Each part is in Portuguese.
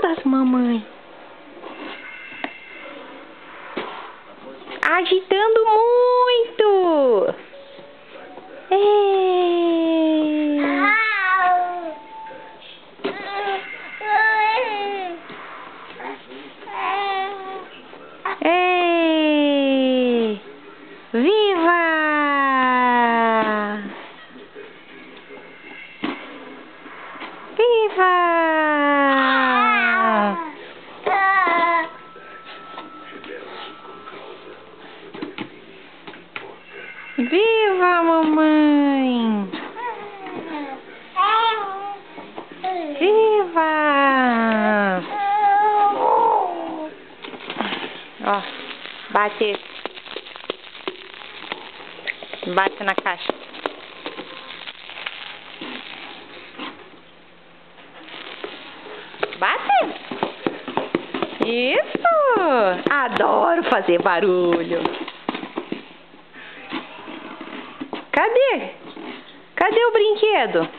todas, mamãe. Agitando muito. Ei. Ei. Viva! Viva! Viva, mamãe! Viva! Ó, bate. Bate na caixa. Bate! Isso! Adoro fazer barulho. Cadê? Cadê o brinquedo?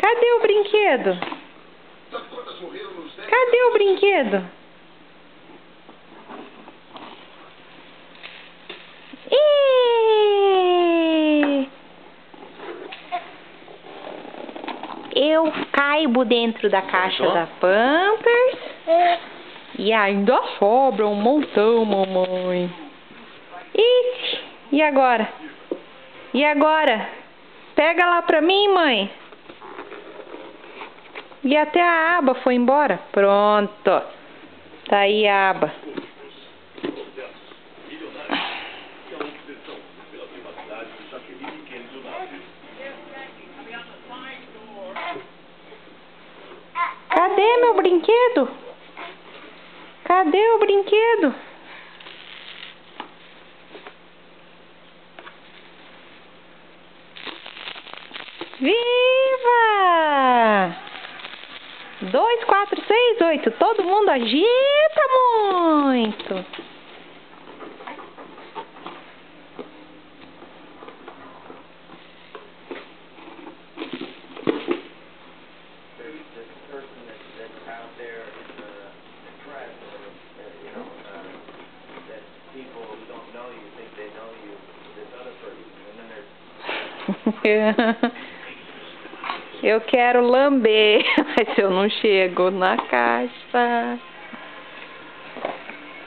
Cadê o brinquedo? Cadê o brinquedo? Eu caibo dentro da caixa da Pampers e ainda sobra um montão, mamãe. Ixi, e agora? E agora? Pega lá pra mim, mãe. E até a aba foi embora. Pronto. Tá aí a aba. Cadê meu brinquedo? Cadê o brinquedo? Viva! 2, 4, 6, 8. Todo mundo agita muito. Eu quero lamber, mas eu não chego na caixa.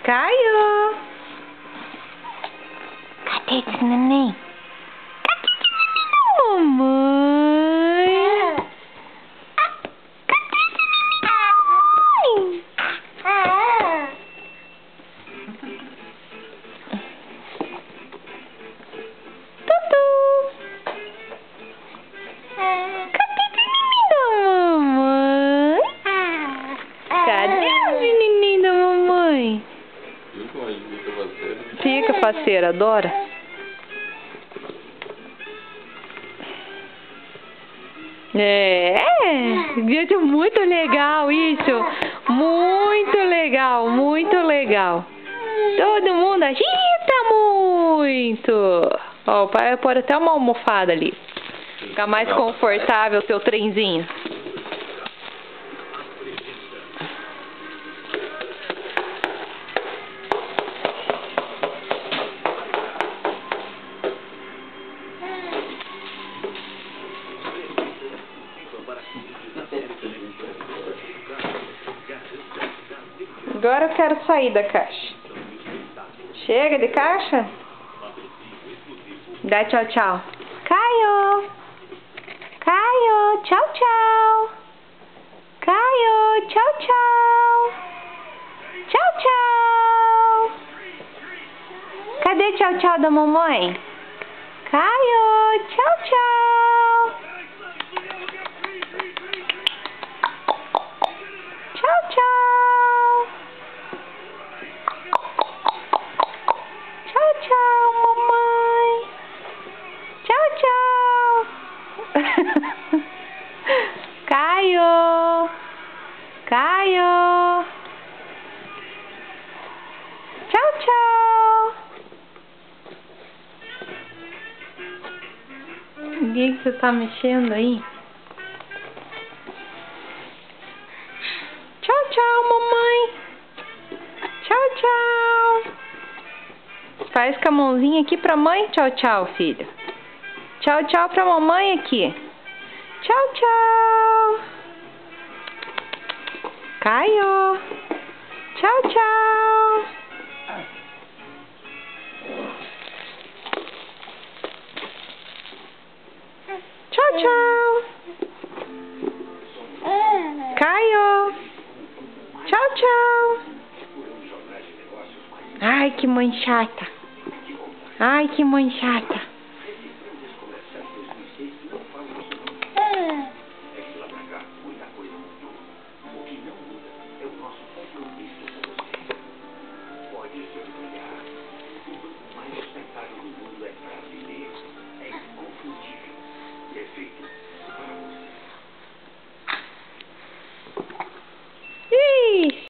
Caio! Cadê esse neném? Cadê esse neném, mamãe? Cadê esse neném, mamãe? Tutu! Fica, parceira, adora. Gente, muito legal isso. Muito legal, muito legal. Todo mundo agita muito. Ó, o pai vai pôr até uma almofada ali. Fica mais confortável o seu trenzinho. Agora eu quero sair da caixa. Chega de caixa? Dá tchau, tchau. Caio! Caio, tchau, tchau. Caio, tchau, tchau. Tchau, tchau. Cadê tchau, tchau da mamãe? Caio, tchau, tchau. Tchau, tchau. Tchau, tchau, mamãe. Tchau, tchau. Caio. Caio. Tchau, tchau. O que você tá mexendo aí? Faz com a mãozinha aqui pra mãe. Tchau, tchau, filho. Tchau, tchau pra mamãe aqui. Tchau, tchau. Caio. Tchau, tchau. Tchau, tchau. Caio. Tchau, tchau. Ai, que mãe chata. Ai, que mãe chata.